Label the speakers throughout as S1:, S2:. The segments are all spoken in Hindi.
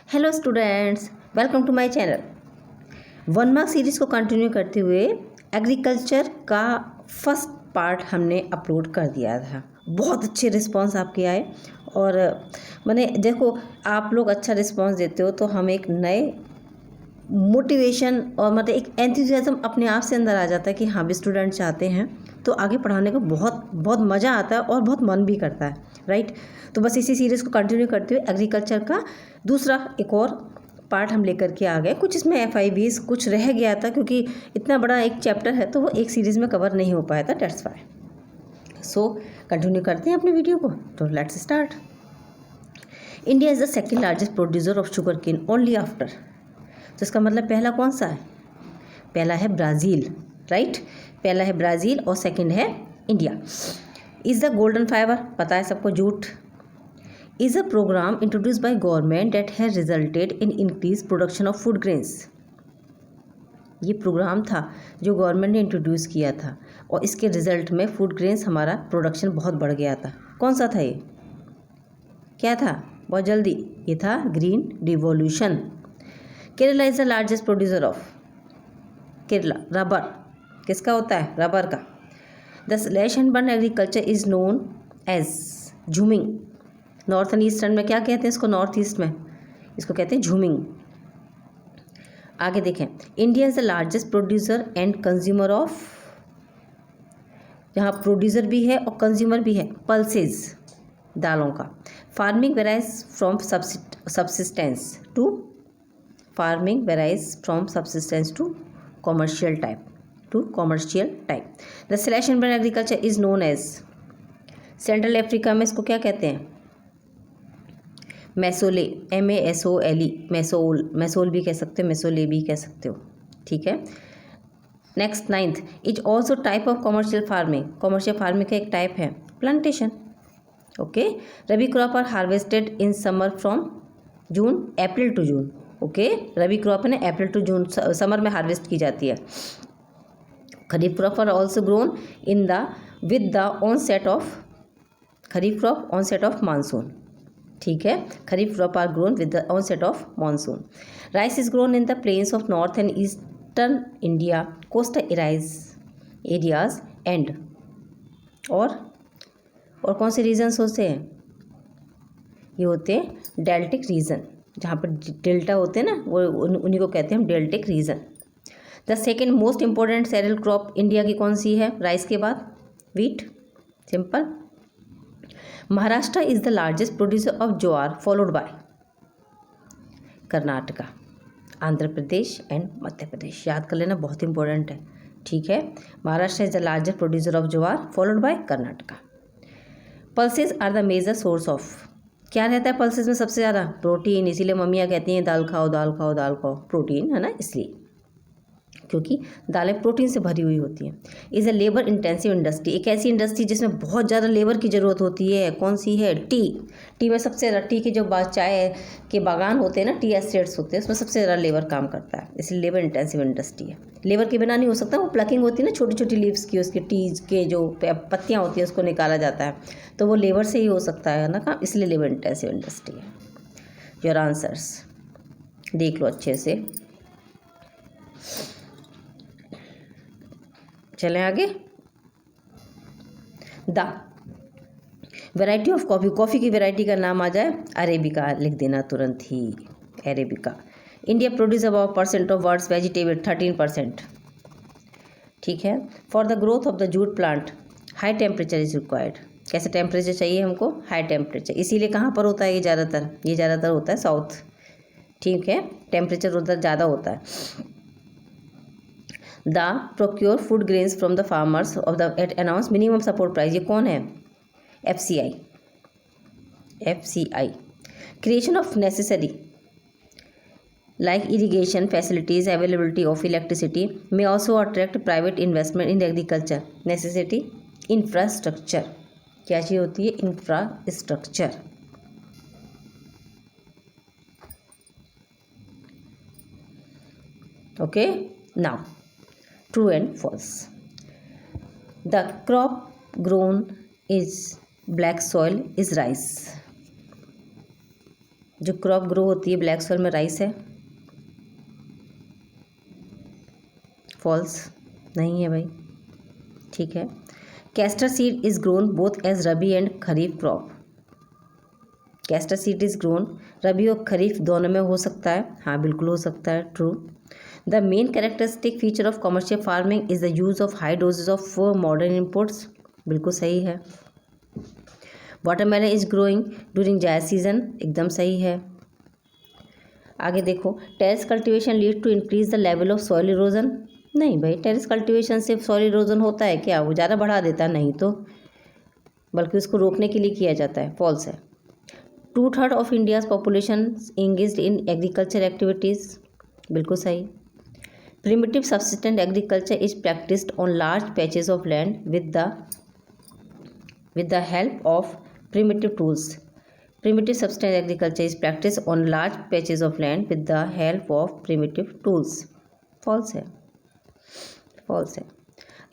S1: Hello students, welcome to my channel. 1 mark series को कंटिन्यू करते हुए एग्रीकल्चर का फर्स्ट पार्ट हमने अपलोड कर दिया था। बहुत अच्छे रिस्पांस आपके आए और मैंने देखो, आप लोग अच्छा रिस्पांस देते हो तो हम एक नए मोटिवेशन और मतलब एक एंथुसियाज्म अपने आप से अंदर आ जाता है कि हाँ भी स्टूडेंट चाहते हैं तो आगे पढ़ाने का बहुत बहुत मज़ा आता है और बहुत मन भी करता है, राइट। तो बस इसी सीरीज़ को कंटिन्यू करते हुए एग्रीकल्चर का दूसरा एक और पार्ट हम लेकर के आ गए। कुछ इसमें FIVs कुछ रह गया था क्योंकि इतना बड़ा एक चैप्टर है तो वो एक सीरीज़ में कवर नहीं हो पाया था, डेट्स वाई। सो कंटिन्यू करते हैं अपने वीडियो को, तो let's start. India is the second largest producer of sugarcane only after, तो इसका मतलब पहला कौन सा है? पहला है ब्राज़ील, राइट। पहला है ब्राज़ील और सेकंड है India. Is the golden fibre, पता है सबको, झूठ। Is a programme introduce by government that has resulted in increase production of food grains. ये प्रोग्राम था जो गवर्नमेंट ने इंट्रोड्यूस किया था और इसके रिजल्ट में फूड ग्रेन्स हमारा प्रोडक्शन बहुत बढ़ गया था। कौन सा था ये? क्या था? बहुत जल्दी, ये था green revolution. Kerala is the largest producer of, Kerala rubber, किसका होता है? रबर का। The slash and burn agriculture is known as झूमिंग। नॉर्थ एंड ईस्टर्न में क्या कहते हैं इसको? नॉर्थ ईस्ट में इसको कहते हैं झूमिंग। आगे देखें, India is the largest producer and consumer of, यहाँ प्रोड्यूसर भी है और कंज्यूमर भी है, पल्सेस, दालों का। Farming varies from subsistence to, farming varies from subsistence to commercial type. The slash and burn agriculture is known as, central Africa में इसको क्या कहते हैं? मैसोले, MASOLE, मैसोल भी कह सकते हो, मैसोले भी कह सकते हो, ठीक है। Next 9th, is also type of commercial farming, commercial farming का एक टाइप है plantation, okay. Rabi crop are harvested in summer from June, April to June, okay. Rabi crop है ना, अप्रैल टू जून समर में हार्वेस्ट की जाती है। Kharif crop are also grown in the with the onset of, kharif crop onset of monsoon, ठीक है। Kharif crop are grown with the onset of monsoon. Rice is grown in the plains of north and eastern India, coastal areas and, और कौन से रीजन्स होते हैं? ये होते हैं डेल्टिक रीजन, जहाँ पर डेल्टा होते हैं ना, वो उन्हीं को कहते हैं हम deltaic region. The second most important cereal crop India की कौन सी है राइस के बाद? Wheat, simple. Maharashtra is the largest producer of jowar followed by Karnataka, Andhra Pradesh and Madhya Pradesh. याद कर लेना, बहुत इंपॉर्टेंट है, ठीक है। Maharashtra is the largest producer of jowar followed by Karnataka. Pulses are the major source of, क्या रहता है पल्सेस में सबसे ज़्यादा? प्रोटीन, इसीलिए मम्मियाँ कहती हैं दाल खाओ दाल खाओ दाल खाओ, प्रोटीन है ना, इसलिए, क्योंकि दालें प्रोटीन से भरी हुई होती हैं। Is a labour intensive industry, एक ऐसी इंडस्ट्री जिसमें बहुत ज़्यादा लेबर की ज़रूरत होती है। कौन सी है? टी में सबसे ज़्यादा, टी के जो चाय के बागान होते हैं ना, टी एस्टेट्स होते हैं, उसमें सबसे ज़्यादा लेबर काम करता है, इसलिए लेबर इंटेंसिव इंडस्ट्री है। लेबर के बिना नहीं हो सकता, वो प्लकिंग होती है ना छोटी छोटी लीव्स की, उसके टीज के जो पत्तियाँ होती हैं उसको निकाला जाता है, तो वो लेबर से ही हो सकता है ना काम, इसलिए लेबर इंटेंसिव इंडस्ट्री है। योर आंसर्स देख लो अच्छे से। चलें आगे। The variety of coffee, coffee की वैरायटी का नाम आ जाए अरेबिका, लिख देना तुरंत ही, arabica. India produce about percent of world's vegetable, 13%, ठीक है। For the growth of the jute plant high temperature is required, कैसे टेम्परेचर चाहिए हमको? हाई टेम्परेचर, इसीलिए कहाँ पर होता है ये ज़्यादातर? ये ज़्यादातर होता है साउथ, ठीक है, टेम्परेचर उधर ज़्यादा होता है। The procure food grains from the farmers of the at announce minimum support price, ये कौन है? FCI। Creation of necessary like irrigation facilities, availability of electricity may also attract private investment in agriculture. Necessity, infrastructure, क्या चीज़ होती है? Infrastructure, okay. Now true and false. The crop grown is black soil is rice. जो क्रॉप ग्रो होती है ब्लैक सॉइल में, राइस है। फॉल्स, नहीं है भाई, ठीक है। Castor seed is grown both as rabi and kharif crop. Castor seed is grown rabi और खरीफ दोनों में हो सकता है, हाँ बिल्कुल हो सकता है, true. The main characteristic feature of commercial farming is the use of high doses of modern inputs, बिल्कुल सही है। Watermelon is growing during dry season, एकदम सही है। आगे देखो, terrace cultivation lead to increase the level of soil erosion, नहीं भाई, टेरेस कल्टीवेशन से सॉइल इरोजन होता है क्या, वो ज़्यादा बढ़ा देता है, नहीं तो, बल्कि उसको रोकने के लिए किया जाता है, फॉल्स है। 2/3 of India's population engaged in agriculture activities, बिल्कुल सही। Primitive subsistent agriculture is practised on large patches of land with the help of primitive tools. Primitive subsistence agriculture is practiced on large patches of land with the help of primitive tools. False है, false है।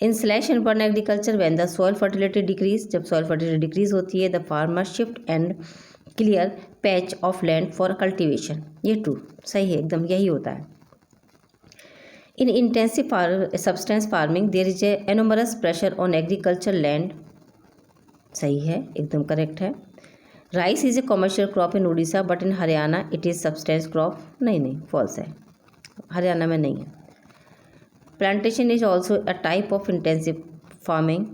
S1: In slash and burn agriculture, when the soil fertility decrease, जब soil fertility decrease होती है, the farmer shift and clear patch of land for cultivation, ये true, सही है, एकदम यही होता है। In intensive subsistence farming, there is a enormous pressure on agricultural land, सही है, एकदम करेक्ट है। Rice is a commercial crop in Orissa but in Haryana it is substance crop, नहीं फॉल्स है, हरियाणा में नहीं है। Plantation is also a type of intensive farming,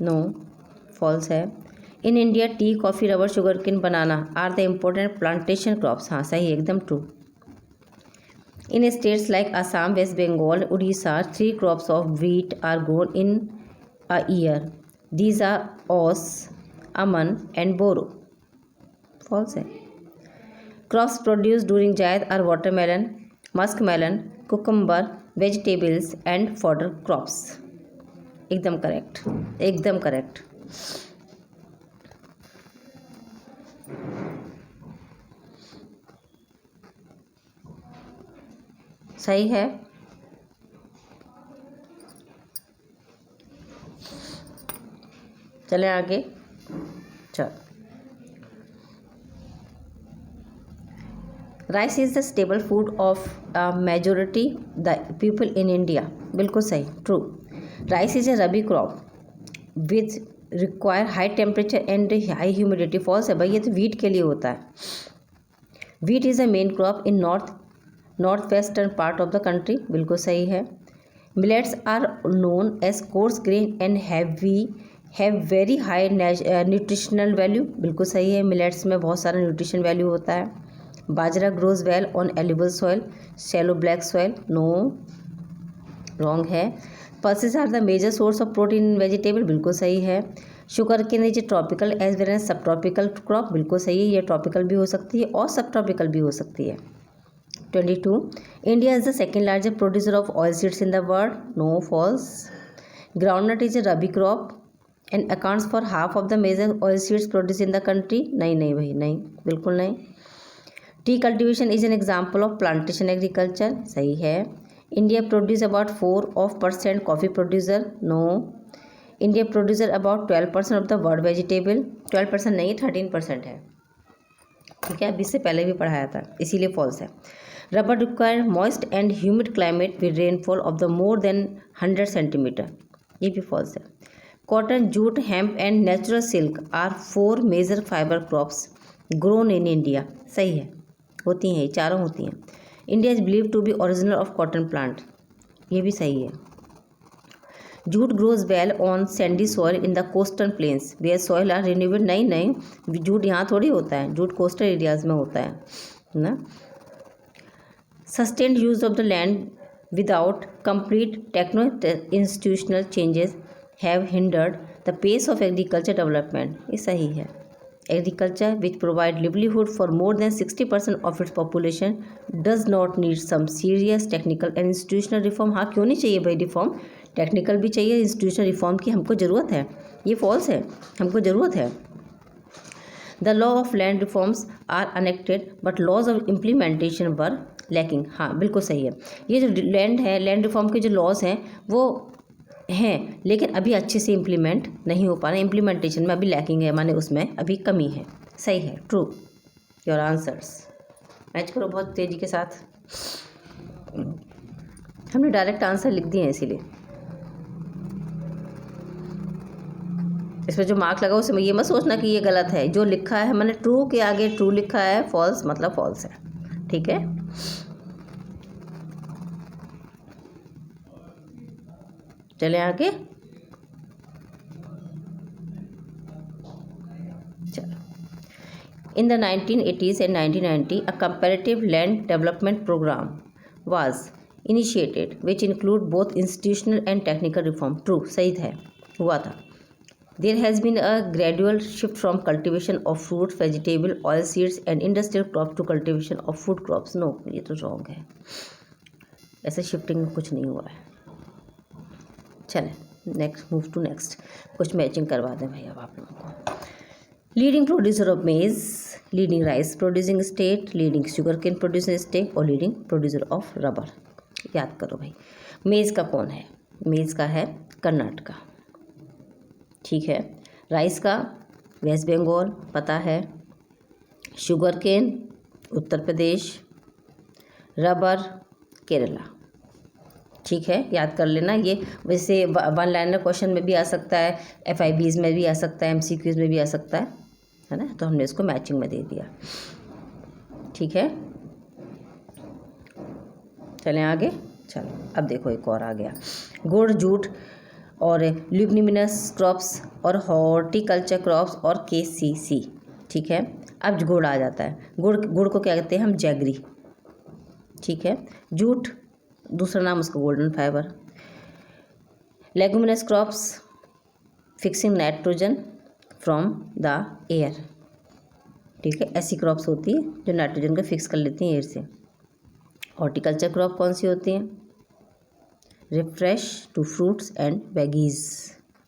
S1: no, false है। In India tea, coffee, rubber, sugarcane, banana are the important plantation crops, हाँ सही है, एकदम true. In states like Assam, west Bengal, Orissa 3 crops of wheat are grown in a year, these are oats, aman and boro, false है। crops produced during जायद are watermelon, muskmelon, cucumber, vegetables and fodder crops, एकदम करेक्ट, एकदम करेक्ट। सही है। चलें आगे, चल। Rice is the stable food of majority the people in India, बिल्कुल सही, true. Rice is a rabi crop with require high temperature and high humidity, false है भाई, ये तो वीट के लिए होता है। Wheat is a main crop in north western part of the country, बिल्कुल सही है। Millets are known as coarse grain and have very high nutritional value, बिल्कुल सही है, मिलेट्स में बहुत सारा न्यूट्रिशन वैल्यू होता है। बाजरा ग्रोज वेल ऑन एलिबल soil, shallow black soil, no, wrong है। Pulses are the major source of protein in vegetable, बिल्कुल सही है। Sugarcane is tropical as well as subtropical crop, बिल्कुल सही है, ये ट्रॉपिकल भी हो सकती है और सब ट्रॉपिकल भी हो सकती है। 22 India is the second largest producer of oil seeds in the world, no, false. Groundnut is a rabi crop and accounts for half of the major oil seeds produce in the country, नहीं भाई, नहीं, बिल्कुल नहीं। Tea cultivation is an example of plantation agriculture, सही है। India produce about 4% coffee producer, no. India producer about 12% of the world vegetable, 12% नहीं, 13% है, ठीक है, अभी इससे पहले भी पढ़ाया था, इसीलिए फॉल्स है। Rubber require moist and humid climate with rainfall of the more than 100 centimetre, ये भी फॉल्स है। Cotton, jute, hemp and natural silk are 4 major fibre crops grown in India, सही है, होती हैं, ये चारों होती हैं। India is believe to be original of cotton plant, ये भी सही है। Jute grows well on sandy soil in the coastal plains where soil are renewable, नहीं, जूट यहाँ थोड़ी होता है, जूट कोस्टल एरियाज में होता है ना। Sustained use of the land without complete techno institutional changes have hindered the pace of agriculture development, ये सही है। Agriculture which provide livelihood for more than 60% of its population does not need some serious technical and institutional reform, हाँ क्यों नहीं चाहिए भाई रिफॉर्म, टेक्निकल भी चाहिए, इंस्टीट्यूशनल रिफॉर्म की हमको ज़रूरत है, ये फॉल्स है, हमको ज़रूरत है। The law of land reforms are enacted but laws of implementation were lacking, हाँ बिल्कुल सही है। ये जो लैंड है, लैंड रिफॉर्म के जो लॉज हैं वो हैं, लेकिन अभी अच्छे से इम्प्लीमेंट नहीं हो पा रहे, इम्प्लीमेंटेशन में अभी लैकिंग है, माने उसमें अभी कमी है, सही है, ट्रू, योर आंसर्स। मैच करो बहुत तेज़ी के साथ। हमने डायरेक्ट आंसर लिख दिए हैं इसीलिए। इसमें जो मार्क लगा उसमें ये मत सोचना कि ये गलत है। जो लिखा है मैंने ट्रू के आगे ट्रू लिखा है, फॉल्स मतलब फॉल्स है। ठीक है, चले आगे। चलो, in the 1980s and 1990 a comparative land development program was initiated which include both institutional and technical reform। True, सही है, हुआ था। There has been a gradual shift from cultivation of fruits, vegetable, oil seeds and industrial crops to cultivation of food crops। No, ये तो wrong है, ऐसे शिफ्टिंग में कुछ नहीं हुआ है। चलें नेक्स्ट, मूव टू नेक्स्ट। कुछ मैचिंग करवा दें भाई अब आप लोगों को। Leading producer of maize, leading rice producing state, leading sugar cane producing state और लीडिंग प्रोड्यूसर ऑफ रबर। याद करो भाई, मेज का कौन है? मेज का है कर्नाटका। ठीक है, राइस का वेस्ट बंगाल पता है, sugar cane Uttar Pradesh, rubber Kerala. ठीक है, याद कर लेना। ये वैसे वन लाइनर क्वेश्चन में भी आ सकता है, FIBs में भी आ सकता है, MCQs में भी आ सकता है ना। तो हमने इसको मैचिंग में दे दिया। ठीक है, चलें आगे। चलो अब देखो एक और आ गया, गुड़, जूट और ल्यूमिनस क्रॉप्स और हॉर्टिकल्चर क्रॉप्स और KCC। ठीक है, अब गुड़ आ जाता है। गुड़ को क्या कहते हैं हम? जैगरी। ठीक है, जूट दूसरा नाम उसका golden fibre. Leguminous crops fixing nitrogen from the air. ठीक है, ऐसी क्रॉप्स होती है जो नाइट्रोजन को फिक्स कर लेती हैं एयर से। हॉर्टिकल्चर क्रॉप कौन सी होती हैं? Refresh to fruits and veggies,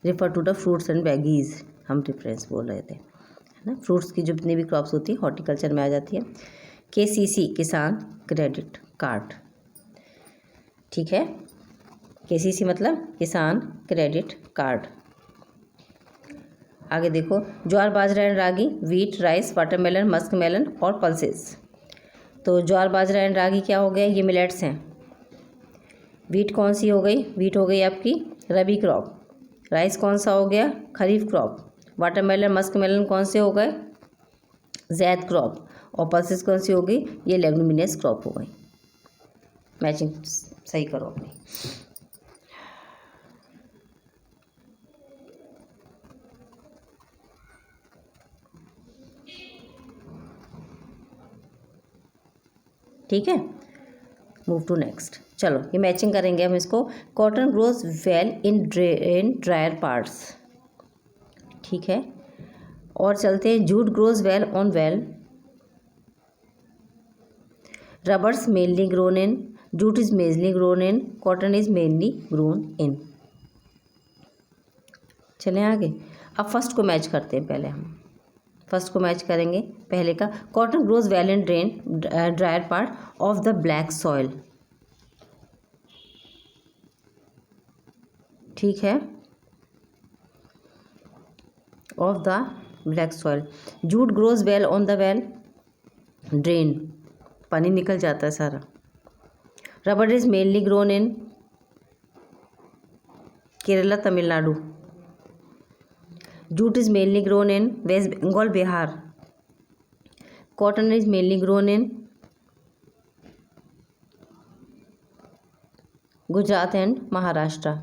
S1: refer to the fruits and veggies हम रिफरेंस बोल रहे थे, है ना। फ्रूट्स की जो जितनी भी क्रॉप्स होती है हॉर्टिकल्चर में आ जाती है। KCC किसान क्रेडिट कार्ड। ठीक है, KCC मतलब किसान क्रेडिट कार्ड। आगे देखो, jowar, bajra and ragi, wheat, rice, watermelon, muskmelon और पल्सेस। तो ज्वार, बाजरा एंड रागी क्या हो गया? ये मिलेट्स हैं। वीट कौन सी हो गई? वीट हो गई आपकी रबी क्रॉप। राइस कौन सा हो गया? खरीफ क्रॉप। वाटरमेलन, मस्क मेलन कौन से हो गए? ज़ैद क्रॉप। और पल्सेस कौन सी हो गई? ये लेग्यूमिनस क्रॉप हो गई। मैचिंग सही करो अपनी। ठीक है, मूव टू नेक्स्ट। चलो ये मैचिंग करेंगे हम इसको। Cotton grows well in dryer parts. ठीक है, और चलते हैं, jute grows well on well. Rubbers mainly grown in, jute is mainly grown in, cotton is mainly grown इन। चलें आगे। अब फर्स्ट को मैच करते हैं। पहले हम फर्स्ट को मैच करेंगे। पहले का, cotton grows well in drier part of the black soil. ठीक है, of the black soil. Jute grows well on the well drain, पानी निकल जाता है सारा। Rubber is mainly grown in Kerala, Tamil Nadu. Jute is mainly grown in West Bengal, Bihar. Cotton is mainly grown in Gujarat and Maharashtra.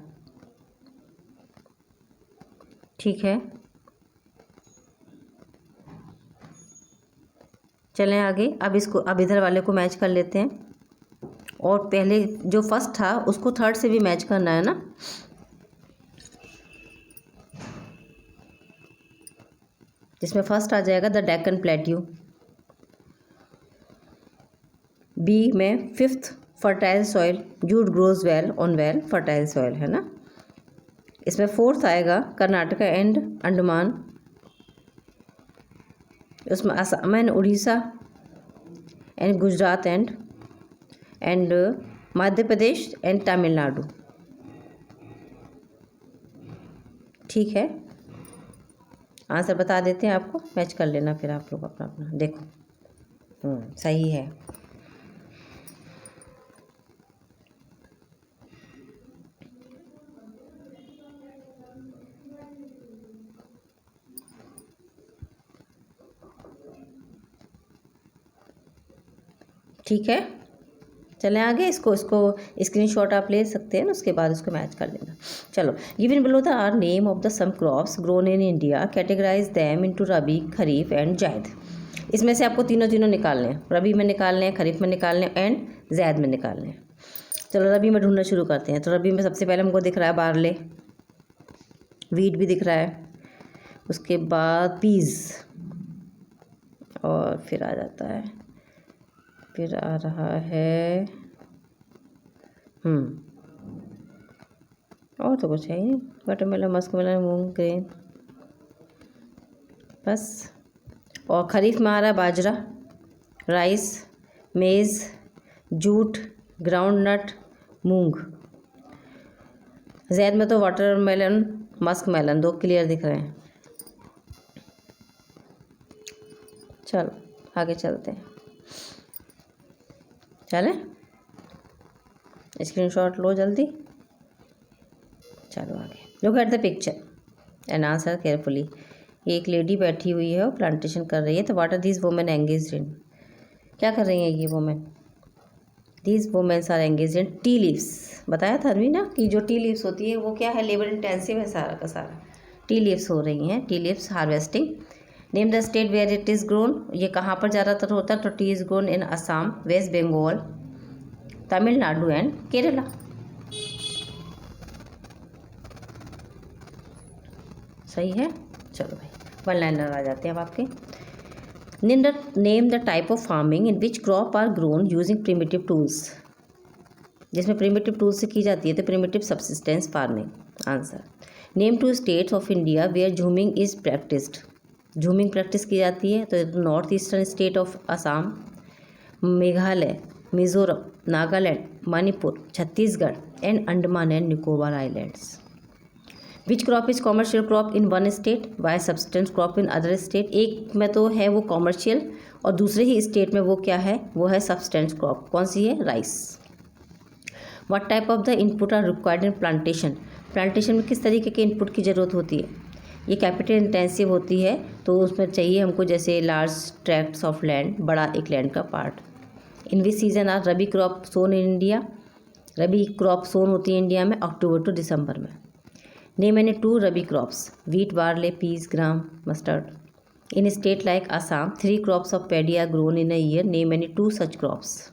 S1: ठीक है, चलें आगे। अब इसको, अब इधर वाले को मैच कर लेते हैं। और पहले जो फर्स्ट था उसको थर्ड से भी मैच करना है ना। जिसमें फर्स्ट आ जाएगा द डेक्कन प्लेट्यू। बी में fifth fertile soil, jute grows well on well fertile soil, है ना। इसमें फोर्थ आएगा कर्नाटका एंड अंडमान। उसमें Assam and Orissa and Gujarat and Madhya Pradesh and Tamil Nadu. ठीक है, आंसर बता देते हैं आपको, मैच कर लेना फिर आप लोग अपना अपना। देखो सही है। ठीक है, चलें आगे। इसको स्क्रीनशॉट आप ले सकते हैं ना, उसके बाद उसको मैच कर लेना। चलो, given below the are name of the some crops grown in India, categorize them into rabi, kharif and zaid. इसमें से आपको तीनों निकालने हैं, रबी में निकालने हैं, खरीफ में निकालने हैं एंड जायद में निकालने हैं। चलो रबी में ढूंढना शुरू करते हैं। तो रबी में सबसे पहले हमको दिख रहा है बारले, वीट भी दिख रहा है, उसके बाद पीज़, और फिर आ जाता है, फिर आ रहा है और तो कुछ है ही नहीं, वाटरमेलन, मस्कमेलन, मूंग, ग्रेन, बस। और खरीफ में आ रहा है बाजरा, राइस, मेज़, जूट, ग्राउंड नट, मूंग। जैद में तो वाटरमेलन, मस्कमेलन 2 क्लियर दिख रहे हैं। चलो आगे चलते हैं, चलें, स्क्रीनशॉट लो जल्दी। चलो आगे, look at the picture and answer carefully. ये एक लेडी बैठी हुई है और प्लांटेशन कर रही है। तो what are these women engaged in, क्या कर रही हैं ये women? These womens are engaged in tea leaves. बताया था अभी ना कि जो टी लीव्स होती है वो क्या है, लेबर इंटेंसिव है सारा का सारा। टी लीव्स हो रही हैं, tea leaves harvesting. Name the state where it is grown, ये कहाँ पर ज़्यादातर होता है? तो tea is grown in Assam, West Bengal, Tamil Nadu and Kerala. सही है। चलो भाई, वन लाइनर आ जाते हैं अब आपके। Name the type of farming in which crop are grown using primitive tools, जिसमें प्रिमिटिव टूल्स से की जाती है तो primitive subsistence farming. Answer. Name 2 states of India where jhuming is practised, jhuming practice की जाती है तो north eastern state of Assam, Meghalaya, Mizoram, Nagaland, Manipur, Chhattisgarh and Andaman and Nicobar islands. Which crop is commercial crop in one state, why subsistence crop in other state. एक में तो है वो कॉमर्शियल और दूसरे ही स्टेट में वो क्या है, वो है सब्सटेंस क्रॉप। कौन सी है? Rice. What type of the input are required in plantation, plantation में किस तरीके के इनपुट की ज़रूरत होती है? ये कैपिटल इंटेंसिव होती है तो उसमें चाहिए हमको जैसे लार्ज ट्रैक्ट्स ऑफ लैंड, बड़ा एक लैंड का part. In which season are rabi crop sown in India, rabi crop sown होती है इंडिया में अक्टूबर टू दिसंबर में। Name any 2 rabi crops, wheat, barley, peas, gram, mustard. In state like Assam 3 crops of paddy are grown in a year, name any 2 such crops.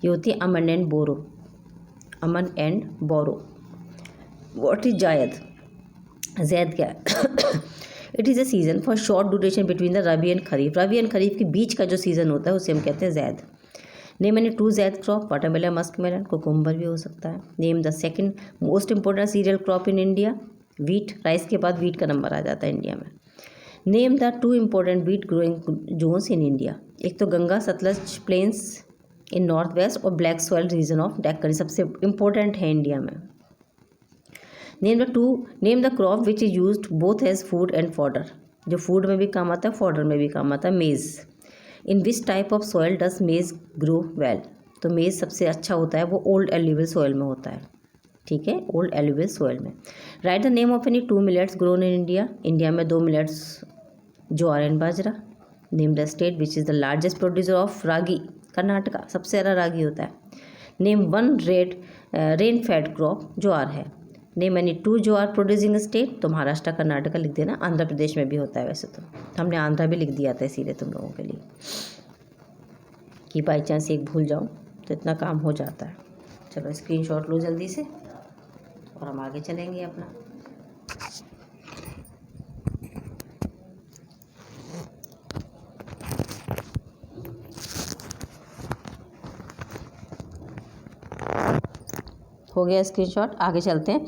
S1: ये होती है Aman and Boro, Aman and Boro. What is Zaid, Zaid क्या है? It is a season for short duration between the rabi and kharif, rabi and kharif के बीच का जो सीज़न होता है उसे हम कहते हैं Zaid. Name any 2 Zaid crop, watermelon, muskmelon, cucumber भी हो सकता है। Name the second most important cereal crop in India, wheat, rice के बाद वीट का नंबर आ जाता है इंडिया में। Name the 2 important wheat growing zones in India, एक तो Ganga Sutlej plains in north west और black soil region of Deccan, सबसे इंपॉर्टेंट है इंडिया में। Name the crop which is used both as food and fodder, जो फूड में भी काम आता है फॉडर में भी काम आता है। Maize. In which type of soil does maize grow well, तो मेज़ सबसे अच्छा होता है वो ओल्ड एल्यूवियल सॉइल में होता है। ठीक है, ओल्ड एल्यूवियल सॉइल में। Write the name of any 2 millets grown in India, India में 2 millets, jowar and bajra. Name the state which is the largest producer of ragi, Karnataka, सबसे ज़्यादा रागी होता है। Name 1 rain fed crop, jowar है। Name any 2 jowar producing state, तो महाराष्ट्र, कर्नाटका लिख देना, आंध्र प्रदेश में भी होता है वैसे तो हमने आंध्रा भी लिख दिया था इसीलिए तुम लोगों के लिए कि बाई चांस एक भूल जाओ तो इतना काम हो जाता है। चलो स्क्रीनशॉट लो जल्दी से और हम आगे चलेंगे अपना। हो गया स्क्रीनशॉट, आगे चलते हैं।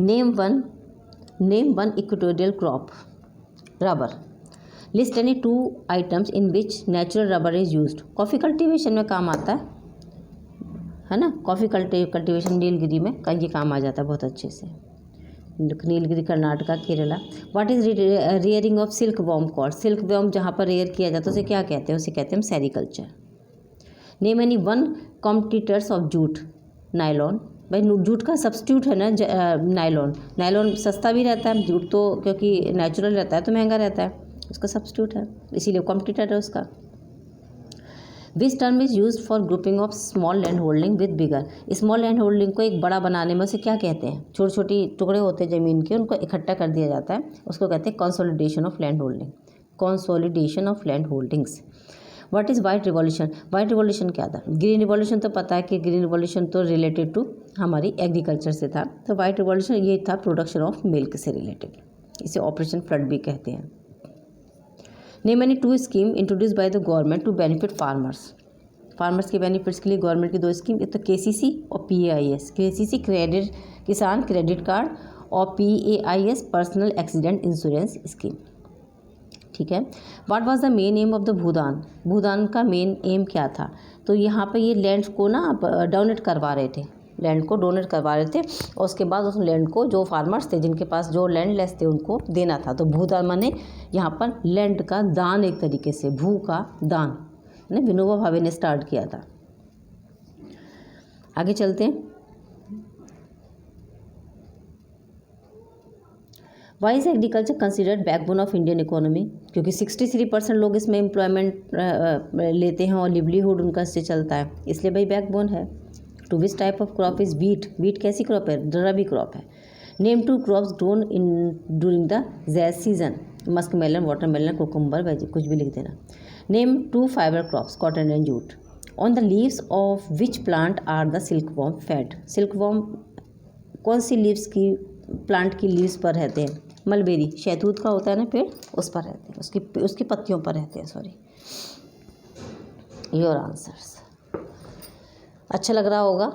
S1: Name one equatorial crop, rubber. List any 2 items in which natural rubber is used, coffee cultivation में काम आता है ना, कॉफ़ी कल्टीवेशन नीलगिरी में का ये काम आ जाता है बहुत अच्छे से। Nilgiri Karnataka, Kerala. What is rearing of silk worm called? Silk worm जहाँ पर रेयर किया जाता है उसे क्या कहते हैं? उसे कहते हैं sericulture. Name any one competitors of jute. Nylon. भाई जूट का सब्स्टिट्यूट है ना नायलॉन। नायलॉन सस्ता भी रहता है, जूट तो क्योंकि नेचुरल रहता है तो महंगा रहता है, उसका सब्स्टिट्यूट है, इसीलिए कॉम्पिटिटर है उसका। Which term is use for grouping of small land holding with bigger? Small land holding को एक बड़ा बनाने में उसे क्या कहते हैं? छोटी छोटी टुकड़े होते हैं ज़मीन के, उनको इकट्ठा कर दिया जाता है, उसको कहते हैं consolidation of land holding. Consolidation of land holdings. What is white revolution? White revolution क्या था? ग्रीन रिवॉल्यूशन तो पता है कि ग्रीन रिवॉल्यूशन तो रिलेटेड टू हमारी एग्रीकल्चर से था, तो वाइट रिवॉल्यूशन ये था प्रोडक्शन ऑफ मिल्क से रिलेटेड, इसे ऑपरेशन फ्लड भी कहते हैं। Name any two scheme introduce by the government to benefit farmers. Farmers के बेनिफिट्स के लिए गवर्नमेंट की 2 स्कीम, एक तो KCC और PAIS। KCC credit Kisan credit card और PAIS personal accident insurance scheme. ठीक है। What was the main aim of the Bhoodan? Bhoodan का मेन एम क्या था? तो यहाँ पे ये लैंड को ना डोनेट करवा रहे थे, लैंड को डोनेट करवा रहे थे और उसके बाद उस लैंड को जो फार्मर्स थे जिनके पास जो लैंड लेस थे उनको देना था। तो भूदान माने यहाँ पर लैंड का दान, एक तरीके से भू का दान ने विनोबा भावे ने स्टार्ट किया था। आगे चलते हैं। Why is agriculture considered backbone of Indian economy? क्योंकि 63% लोग इसमें एम्प्लॉयमेंट लेते हैं और लिवलीहुड उनका इससे चलता है, इसलिए भाई बैकबोन है। To which type of crop is wheat? Wheat कैसी क्रॉप है? रबी क्रॉप है। Name 2 crops grown in during the zaid season? Musk melon, watermelon, cucumber, veggie, कुछ भी लिख देना। Name 2 fibre crops, cotton and jute. On the leaves of which plant are the silk worm fed? Silk worm कौन सी लीव्स की प्लांट की लीव्स पर रहते हैं? मलबेरी, शहतूत का होता है ना पेड़, उस पर रहते हैं, उसकी पत्तियों पर रहते हैं। Sorry, your answers. अच्छा लग रहा होगा,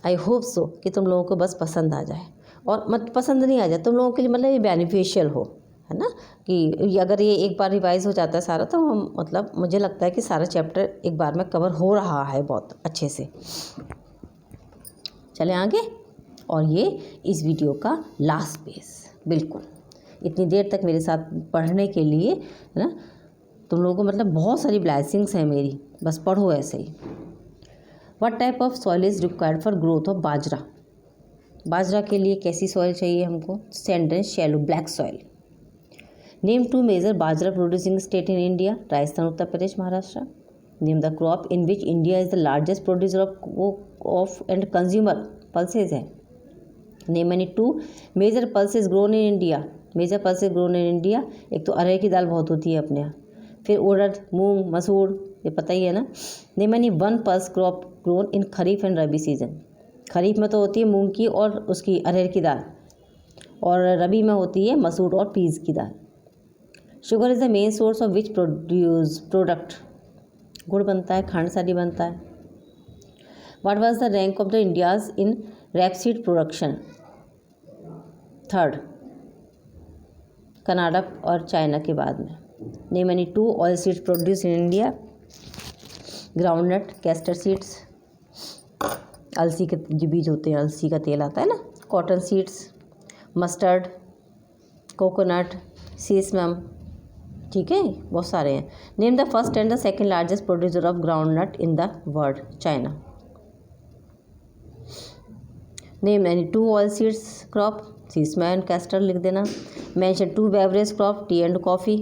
S1: आई होप सो कि तुम लोगों को बस पसंद आ जाए, और मत पसंद नहीं आ जाए तुम लोगों के लिए, मतलब ये बेनिफिशियल हो, है ना, कि अगर ये एक बार रिवाइज हो जाता है सारा तो हम मतलब मुझे लगता है कि सारा चैप्टर एक बार में कवर हो रहा है बहुत अच्छे से। चले आगे, और ये इस वीडियो का लास्ट पेज। बिल्कुल इतनी देर तक मेरे साथ पढ़ने के लिए, है ना, तुम लोगों को मतलब बहुत सारी ब्लेसिंग्स हैं मेरी, बस पढ़ो ऐसे ही। What type of soil is required for growth of bajra? Bajra के लिए कैसी सॉइल चाहिए हमको? Sand and shallow black soil. Name 2 major bajra producing state in India? Rajasthan, Uttar Pradesh, Maharashtra. Name the crop in which India is the largest producer of and consumer pulses है? Name any 2 major pulses grown in India? Major pulses grown in India, एक तो अरहर की दाल बहुत होती है अपने यहाँ, फिर उड़द, मूंग, मसूर, ये पता ही है ना। Name any 1 pulse crop grown in kharif and rabi season? Kharif में तो होती है मूंग की और उसकी अरहर की दाल, और रबी में होती है मसूर और पीस की दाल। Sugar is the main source of which product? गुड़ बनता है, खांड सारी बनता है। What was the rank of the India's in rapeseed production? 3rd, Canada और चाइना के बाद में। Name any 2 oil seeds produce in India? Groundnut, castor seeds, अलसी के जो बीज होते हैं, अलसी का तेल आता है ना, cotton seeds, mustard, coconut, sesamum, ठीक है, बहुत सारे हैं। Name the first and the second largest producer of groundnut in the world? China. Name any 2 oil seeds crop? Sesamum and castor लिख देना। Mention 2 beverage crop? Tea and coffee,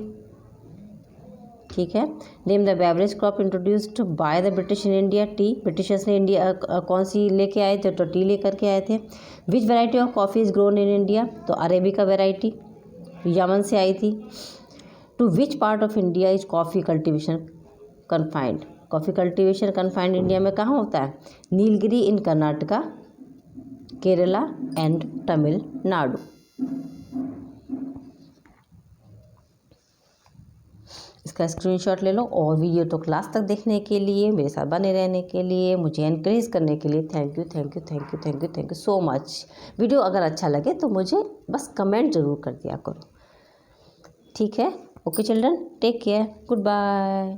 S1: ठीक है। Name the beverage crop introduced by the British in India? Tea. Britishers ने इंडिया कौन सी लेके आए थे? तो टी लेकर के आए थे। Which variety of coffee is grown in India? तो अरेबिका वैरायटी, यमन से आई थी। To which part of India is coffee cultivation confined? Coffee cultivation confined India में कहाँ होता है? Nilgiri in Karnataka, Kerala and Tamil Nadu. इसका स्क्रीनशॉट ले लो, और वीडियो तो क्लास तक देखने के लिए, मेरे साथ बने रहने के लिए, मुझे एनकरेज करने के लिए thank you, thank you, thank you, thank you, thank you so much. Video अगर अच्छा लगे तो मुझे बस कमेंट ज़रूर कर दिया करो, ठीक है। Okay children, take care, good bye.